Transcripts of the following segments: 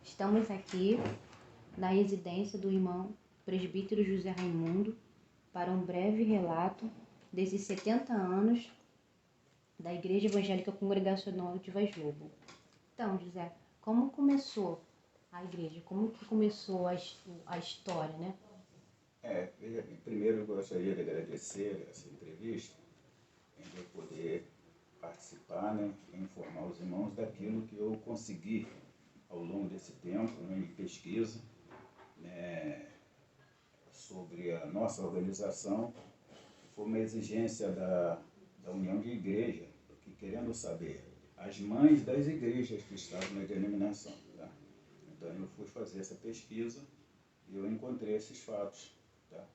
Estamos aqui na residência do irmão presbítero José Raimundo para um breve relato desses 70 anos da Igreja Evangélica Congregacional de Vaz Lobo. Então, José, como começou a igreja? Como que começou a história, né? Primeiro eu gostaria de agradecer essa entrevista, em eu poder participar, né, e informar os irmãos daquilo que eu consegui ao longo desse tempo, né, de pesquisa, né, sobre a nossa organização. Foi uma exigência da União de Igreja, que querendo saber as mães das igrejas que estavam na denominação. Tá? Então eu fui fazer essa pesquisa e eu encontrei esses fatos. Tá?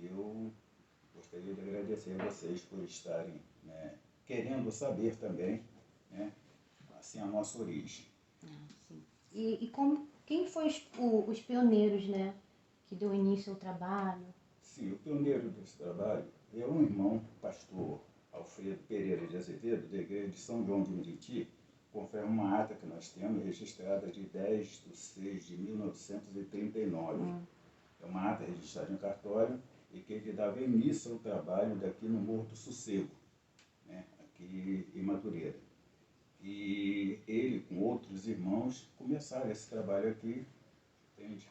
Eu gostaria de agradecer a vocês por estarem, né, querendo saber também, né, assim, a nossa origem. Sim. Quem foi os pioneiros, né, que deu início ao trabalho? Sim, o pioneiro desse trabalho é um irmão, pastor Alfredo Pereira de Azevedo, da igreja de São João de Meriti, conforme uma ata que nós temos registrada de 10/6/1939. É uma ata registrada em cartório e que ele dava início ao trabalho daqui no Morro do Sossego, né, aqui em Madureira. E ele, com outros irmãos, começaram esse trabalho aqui, entende?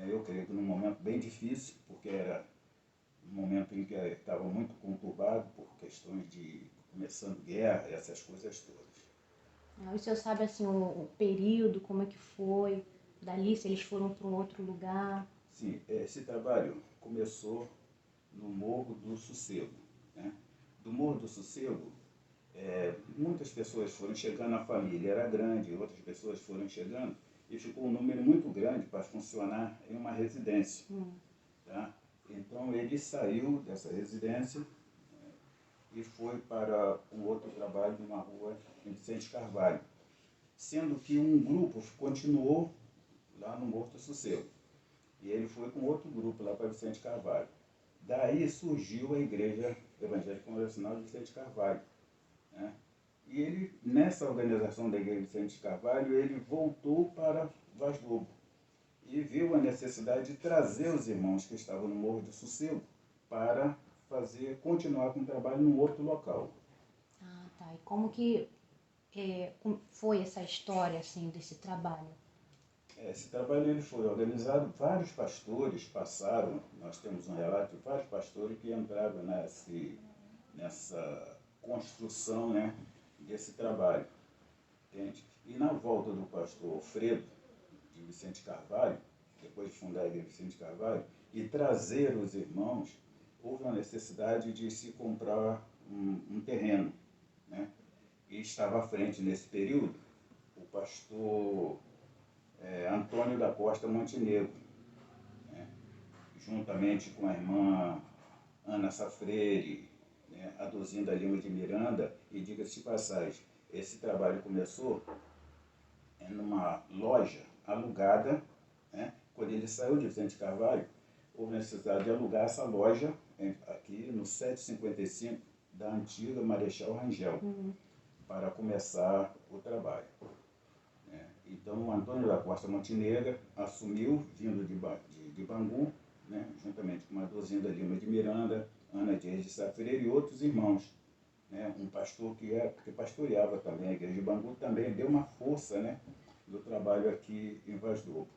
Eu creio que num momento bem difícil, porque era um momento em que estava muito conturbado por questões de começando guerra, essas coisas todas. O senhor sabe assim o período, como é que foi? Dali, se eles foram para um outro lugar? Sim, esse trabalho começou no Morro do Sossego. Né? Do Morro do Sossego, muitas pessoas foram chegando, a família era grande, outras pessoas foram chegando, e ficou um número muito grande para funcionar em uma residência. Tá? Então ele saiu dessa residência, né, e foi para um outro trabalho numa rua em Vicente Carvalho, sendo que um grupo continuou lá no Morro do Sossego, e ele foi com outro grupo lá para Vicente Carvalho. Daí surgiu a Igreja Evangélica Congregacional de Vicente Carvalho. Né? E ele, nessa organização da Igreja de Vicente Carvalho, ele voltou para Vaz Lobo e viu a necessidade de trazer os irmãos que estavam no Morro do Sossego para continuar com o trabalho num outro local. Ah, tá. E como que foi essa história assim desse trabalho? Esse trabalho ele foi organizado, vários pastores passaram, nós temos um relato de vários pastores que entraram nessa construção, né, desse trabalho. Entende? E na volta do pastor Alfredo de Vicente Carvalho, depois de fundar a igreja de Vicente Carvalho, e trazer os irmãos, houve uma necessidade de se comprar um terreno. Né? E estava à frente, nesse período, o pastor Antônio da Costa Montenegro, né? Juntamente com a irmã Ana Safreire, né? A Dozinda Lima de Miranda, e diga-se de passagem, esse trabalho começou numa loja alugada, né? Quando ele saiu de Vicente Carvalho, houve necessidade de alugar essa loja aqui no 755 da antiga Marechal Rangel, para começar o trabalho. Então, o Antônio da Costa Montenegro assumiu, vindo de Bangu, né? Juntamente com uma Dozinda Lima de Miranda, Ana Dias de Safreira e outros irmãos. Né? Um pastor que pastoreava também a igreja de Bangu também deu uma força, né, do trabalho aqui em Vaz Lobo.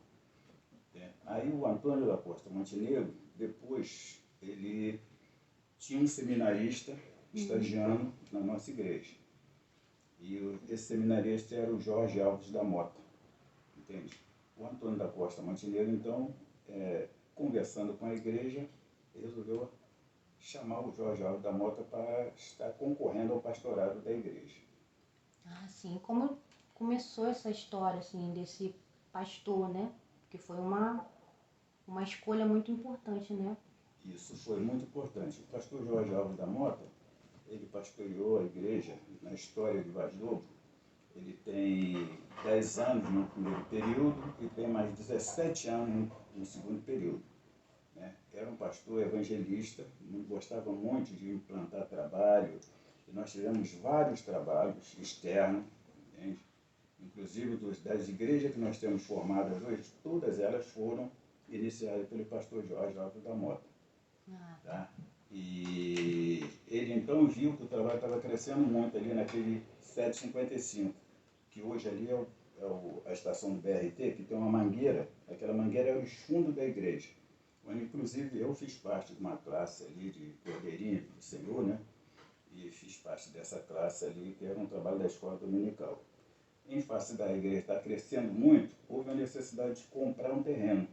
Aí o Antônio da Costa Montenegro, depois, ele tinha um seminarista estagiando na nossa igreja. E esse seminarista era o Jorge Alves da Mota. Entende? O Antônio da Costa Montenegro, então, conversando com a igreja, resolveu chamar o Jorge Alves da Mota para estar concorrendo ao pastorado da igreja. Ah, sim. Como começou essa história assim desse pastor, né? Porque foi uma escolha muito importante, né? Isso foi muito importante. O pastor Jorge Alves da Mota, ele pastoreou a igreja na história de Vaz Lobo. Ele tem 10 anos no primeiro período e tem mais 17 anos no segundo período. Né? Era um pastor evangelista, gostava muito de implantar trabalho, e nós tivemos vários trabalhos externos, entende? Inclusive das igrejas que nós temos formadas hoje, todas elas foram iniciadas pelo pastor Jorge Alves da Mota. Tá? E ele então viu que o trabalho estava crescendo muito ali naquele 755, que hoje ali a estação do BRT, que tem uma mangueira. Aquela mangueira era os fundos da igreja, onde inclusive eu fiz parte de uma classe ali de cordeirinho do Senhor, né? E fiz parte dessa classe ali, que era um trabalho da escola dominical. Em face da igreja estar crescendo muito, houve a necessidade de comprar um terreno.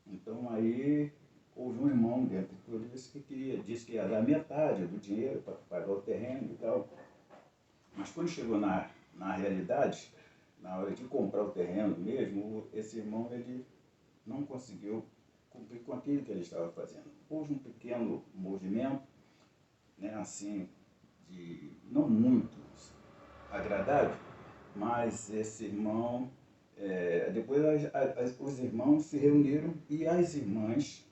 Então aí houve um irmão dentro de tudo isso que disse que ia dar metade do dinheiro para pagar o terreno e tal. Mas quando chegou na realidade, na hora de comprar o terreno mesmo, esse irmão ele não conseguiu cumprir com aquilo que ele estava fazendo. Houve um pequeno movimento, né, assim, não muito agradável, mas esse irmão, depois os irmãos se reuniram e as irmãs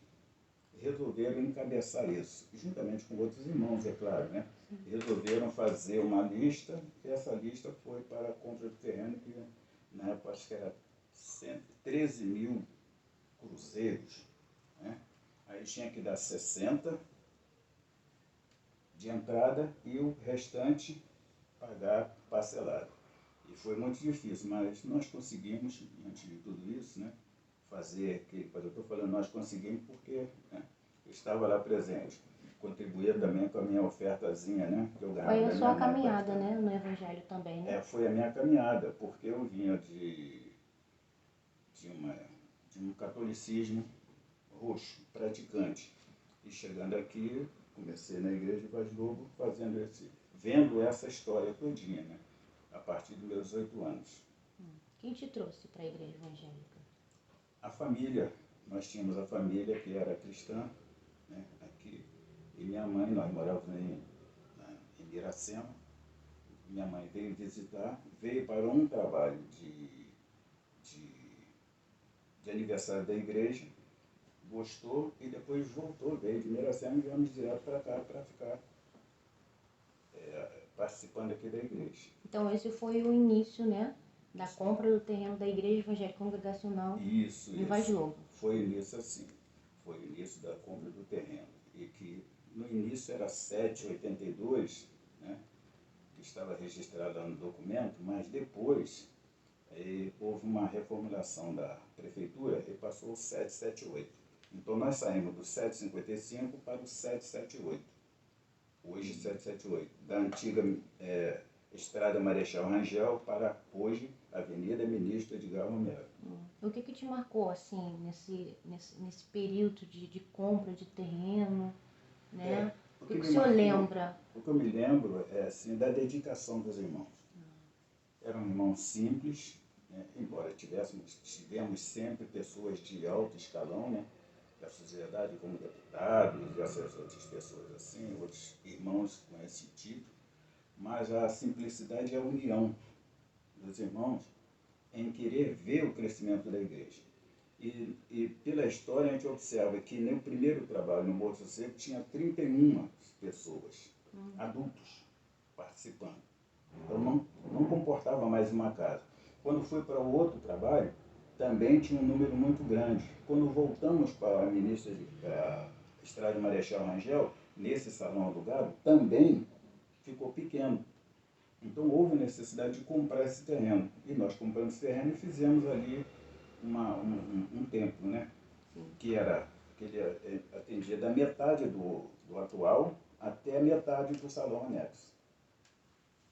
resolveram encabeçar isso, juntamente com outros irmãos, é claro, né? Resolveram fazer uma lista, e essa lista foi para a compra do terreno, que na época acho que era 13 mil cruzeiros, né? Aí tinha que dar 60 de entrada e o restante pagar parcelado. E foi muito difícil, mas nós conseguimos, antes de tudo isso, né, fazer aquele, quando eu estou falando nós conseguimos porque, né, eu estava lá presente, contribuía também com a minha ofertazinha, né, que eu ganhava. Foi a da sua minha mãe, caminhada, né, no Evangelho também, né? foi a minha caminhada, porque eu vinha de um catolicismo roxo, praticante. E chegando aqui, comecei na igreja de Vaz Lobo vendo essa história todinha, né? A partir dos meus 8 anos. Quem te trouxe para a igreja evangélica? A família, nós tínhamos a família que era cristã, né? Aqui, e minha mãe, nós morávamos em Iracema. Minha mãe veio visitar, veio para um trabalho de aniversário da igreja, gostou e depois voltou, veio de Miracema e viemos direto para cá para ficar participando aqui da igreja. Então esse foi o início, né, da compra do terreno da Igreja Evangélica Congregacional de Vaz Lobo. Foi o início assim, foi o início da compra do terreno. E que no início era 782, né, que estava registrado lá no documento, mas depois houve uma reformulação da prefeitura e passou o 778. Então nós saímos do 755 para o 778. Hoje 778. Da antiga Estrada Marechal Rangel para hoje Avenida Ministro Edgar Romero. O que te marcou assim nesse período de compra de terreno, né? O que o senhor lembra? O que eu me lembro é assim, da dedicação dos irmãos. Eram irmãos simples, né? Embora tivemos sempre pessoas de alto escalão, né, da sociedade, como deputados e essas outras pessoas assim, outros irmãos com esse título, mas a simplicidade e a união dos irmãos em querer ver o crescimento da igreja. E pela história a gente observa que no primeiro trabalho no Morro Seco tinha 31 pessoas, adultos, participando. Então não comportava mais uma casa. Quando foi para o outro trabalho, também tinha um número muito grande. Quando voltamos para a ministra Estrada Marechal Rangel, nesse salão alugado, também ficou pequeno. Então houve necessidade de comprar esse terreno. E nós compramos esse terreno e fizemos ali um templo, né? Que ele atendia da metade do atual até a metade do salão anexo.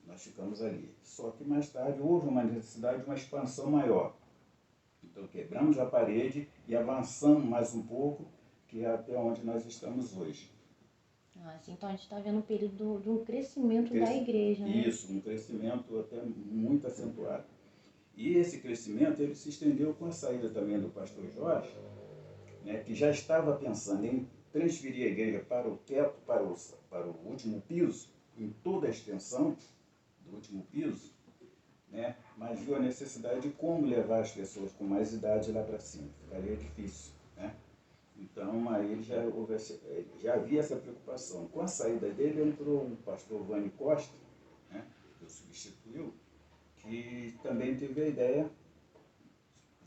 Nós ficamos ali. Só que mais tarde houve uma necessidade de uma expansão maior. Então quebramos a parede e avançamos mais um pouco, que é até onde nós estamos hoje. Então a gente está vendo um período de um crescimento da igreja, né? Isso, um crescimento até muito acentuado. E esse crescimento ele se estendeu com a saída também do pastor Jorge, né, que já estava pensando em transferir a igreja para o teto, para o último piso, em toda a extensão do último piso, né, mas viu a necessidade de como levar as pessoas com mais idade lá para cima. Ficaria difícil, né? Então, aí já havia essa preocupação. Com a saída dele, entrou o pastor Vani Costa, né, que o substituiu, que e também teve a ideia,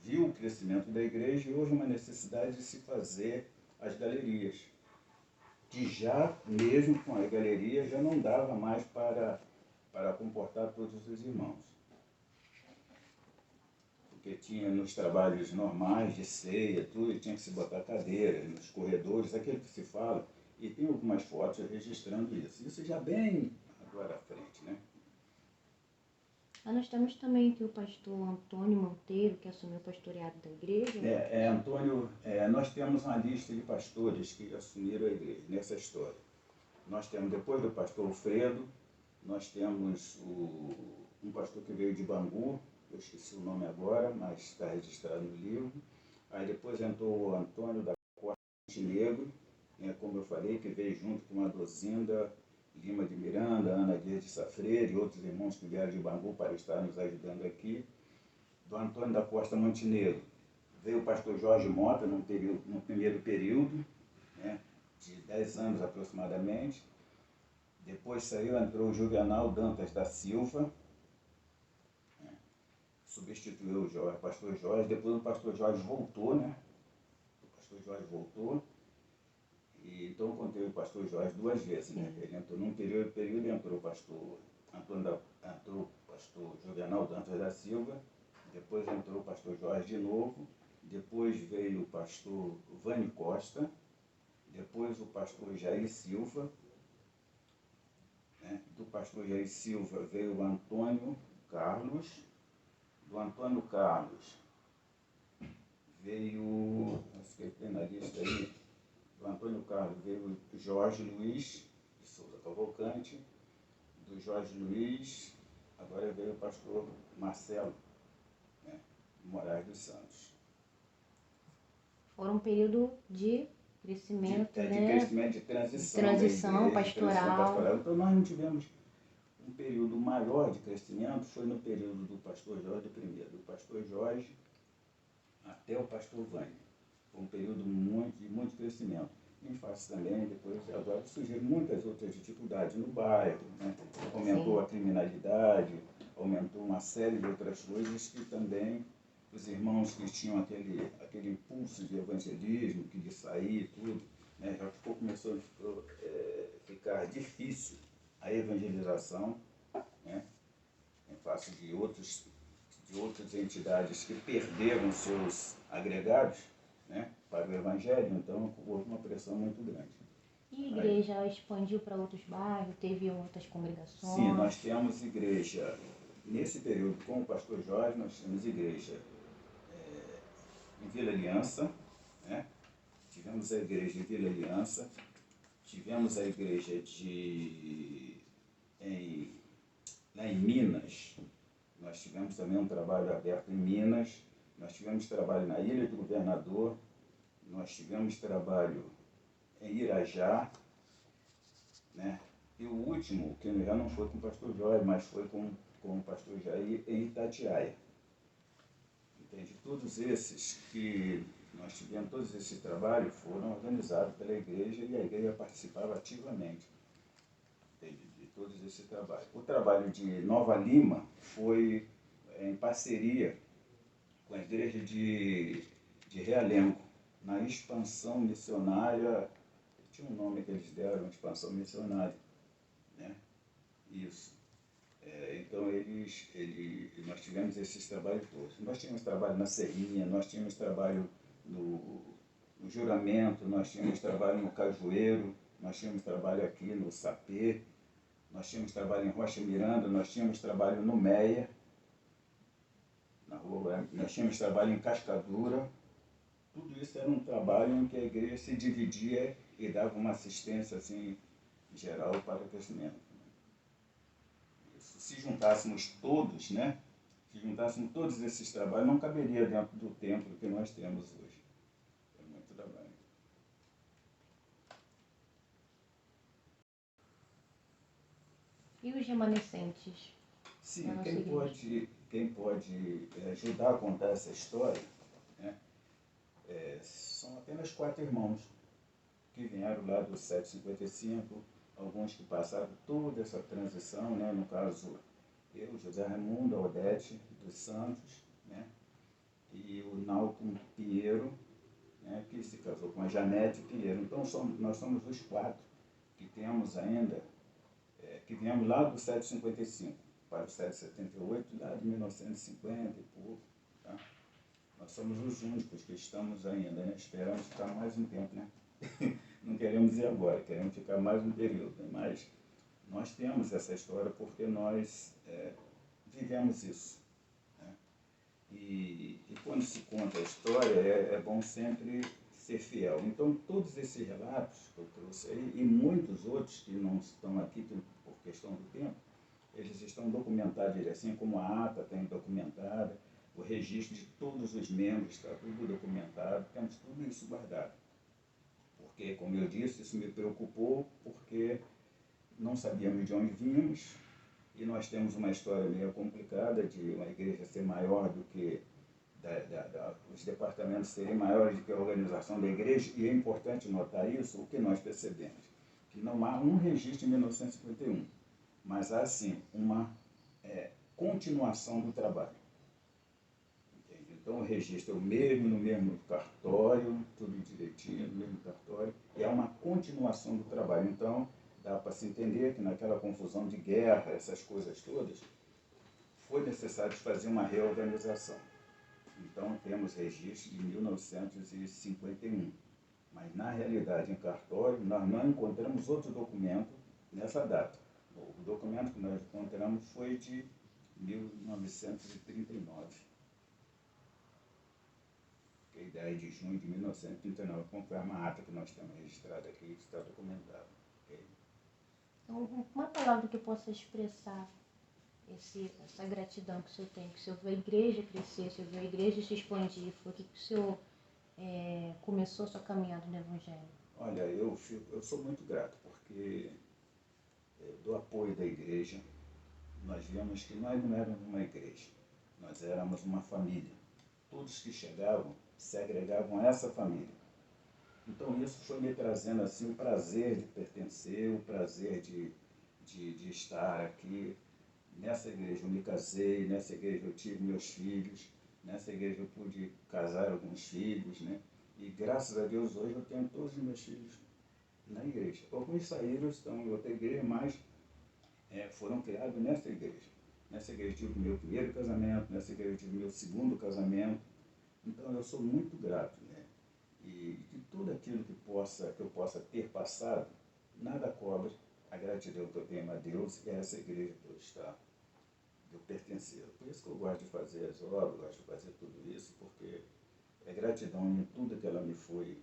viu o crescimento da igreja e houve uma necessidade de se fazer as galerias, que já, mesmo com a galeria, já não dava mais para comportar todos os irmãos. Porque tinha nos trabalhos normais de ceia, tudo, tinha que se botar cadeira nos corredores, aquilo que se fala, e tem algumas fotos registrando isso. Isso já bem agora à frente, né? Nós temos também aqui o pastor Antônio Monteiro, que assumiu o pastoreado da igreja. Antônio, nós temos uma lista de pastores que assumiram a igreja nessa história. Nós temos, depois do pastor Alfredo, nós temos um pastor que veio de Bangu, eu esqueci o nome agora, mas está registrado no livro. Aí depois entrou o Antônio da Costa Montenegro, como eu falei, que veio junto com a Dozinda Lima de Miranda, Ana Guia de Safreira e outros irmãos que vieram de Bangu para estar nos ajudando aqui. Do Antônio da Costa Montenegro veio o pastor Jorge Mota no primeiro período, né, de 10 anos aproximadamente. Depois entrou o Juvenal Dantas da Silva, substituiu o pastor Jorge. Depois o pastor Jorge voltou, né? O pastor Jorge voltou. E então eu contei o pastor Jorge 2 vezes, né? Ele entrou num período entrou o pastor entrou o pastor Juvenal Dantas da Silva, depois entrou o pastor Jorge de novo, depois veio o pastor Vani Costa, depois o pastor Jair Silva, né? Do pastor Jair Silva veio o Antônio Carlos, do Antônio Carlos veio, acho que tem na lista aí, do Antônio Carlos veio o Jorge Luiz de Souza Cavalcante, do Jorge Luiz, agora veio o pastor Marcelo, né, Moraes dos Santos. Foram um período de crescimento, de né? crescimento, de transição, transição igreja, pastoral. Então nós não tivemos um período maior de crescimento, foi no período do pastor Jorge primeiro, do pastor Jorge até o pastor Vânia. Foi um período de muito crescimento. Em face também, depois, agora surgiram muitas outras dificuldades no bairro, né? Aumentou a criminalidade, aumentou uma série de outras coisas que também os irmãos que tinham aquele impulso de evangelismo, que de sair tudo, né? Já começou a ficar difícil a evangelização, né? Em face de outras entidades que perderam seus agregados, né, para o Evangelho, então houve uma pressão muito grande. E a igreja expandiu para outros bairros, teve outras congregações? Sim, nós temos igreja, nesse período com o pastor Jorge, nós temos igreja em Vila Aliança, né? Tivemos a igreja em Vila Aliança, tivemos a igreja lá em Minas, nós tivemos também um trabalho aberto em Minas, nós tivemos trabalho na Ilha do Governador, nós tivemos trabalho em Irajá, né? E o último, que já não foi com o pastor Jorge, mas foi com o pastor Jair, em Itatiaia. Entende? Todos esses que nós tivemos, todos esses trabalhos foram organizados pela igreja e a igreja participava ativamente, entende? De todos esses trabalhos. O trabalho de Nova Lima foi em parceria com a igreja de Realengo, na expansão missionária, tinha um nome que eles deram, expansão missionária, né? Isso. Então nós tivemos esses trabalhos todos. Nós tínhamos trabalho na Serrinha, nós tínhamos trabalho no Juramento, nós tínhamos trabalho no Cajueiro, nós tínhamos trabalho aqui no Sapê, nós tínhamos trabalho em Rocha Miranda, nós tínhamos trabalho no Meia, na rua, nós tínhamos trabalho em Cascadura. Tudo isso era um trabalho em que a igreja se dividia e dava uma assistência assim, geral para o crescimento. Isso. Se juntássemos todos, né? Se juntássemos todos esses trabalhos, não caberia dentro do templo que nós temos hoje. É muito trabalho. E os remanescentes? Sim, quem pode ajudar a contar essa história, né? São apenas 4 irmãos que vieram lá do 755, alguns que passaram toda essa transição, né? No caso, eu, José Raimundo, a Odete dos Santos, né? E o Nalton Pinheiro, né? Que se casou com a Janete Pinheiro. Então nós somos os quatro que temos ainda, que viemos lá do 755 para o 778, lá de 1950 e pouco. Tá? Nós somos os únicos que estamos ainda, né? Esperamos ficar mais um tempo, né? Não queremos ir agora, queremos ficar mais um período, né? Mas nós temos essa história porque nós vivemos isso. Né? E quando se conta a história, é bom sempre ser fiel. Então, todos esses relatos que eu trouxe aí, e muitos outros que não estão aqui por questão do tempo, eles estão documentados, assim como a ata tem documentada, o registro de todos os membros está tudo documentado, temos tudo isso guardado. Porque, como eu disse, isso me preocupou, porque não sabíamos de onde vínhamos, e nós temos uma história meio complicada de uma igreja ser maior do que os departamentos serem maiores do que a organização da igreja, e é importante notar isso, o que nós percebemos, que não há um registro em 1951, mas há sim uma continuação do trabalho. Entende? Então o registro é o mesmo, no mesmo cartório, tudo direitinho, no mesmo cartório, e há uma continuação do trabalho. Então dá para se entender que naquela confusão de guerra, essas coisas todas, foi necessário fazer uma reorganização. Então temos registro de 1951, mas na realidade em cartório nós não encontramos outro documento nessa data. O documento que nós encontramos foi de 1939, que é 10 de junho de 1939, conforme a ata que nós temos registrada aqui, que está documentado. Okay? Então, uma palavra que eu possa expressar essa gratidão que o senhor tem, que o senhor viu a igreja crescer, o senhor viu a igreja se expandir, foi que o senhor começou a sua caminhada no Evangelho? Olha, eu sou muito grato, porque do apoio da igreja, nós vimos que nós não éramos uma igreja, nós éramos uma família. Todos que chegavam se agregavam a essa família. Então isso foi me trazendo assim o prazer de pertencer, o prazer de estar aqui. Nessa igreja eu me casei, nessa igreja eu tive meus filhos, nessa igreja eu pude casar alguns filhos, né? E graças a Deus hoje eu tenho todos os meus filhos na igreja. Alguns saíram, estão em outra igreja, mas foram criados nessa igreja. Nessa igreja eu tive meu primeiro casamento, nessa igreja eu tive meu segundo casamento. Então eu sou muito grato, né? E de tudo aquilo que eu possa ter passado, nada cobre a gratidão que eu tenho a Deus e a essa igreja que eu pertencer. Por isso que eu gosto de fazer as obras, gosto de fazer tudo isso, porque é gratidão em tudo que ela me foi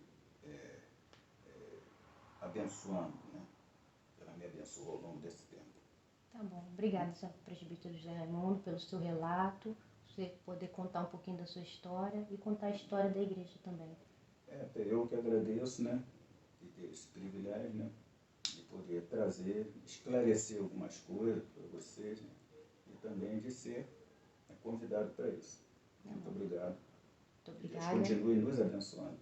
abençoando, né? Ela me abençoou ao longo desse tempo. Tá bom. Obrigada, Sr. Presbítero José Raimundo, pelo seu relato, você poder contar um pouquinho da sua história e contar a história da igreja também. Eu que agradeço, né? De ter esse privilégio, né? De poder trazer, esclarecer algumas coisas para vocês, né? E também de ser convidado para isso. Muito obrigado. Muito Deus obrigada. continue nos abençoando.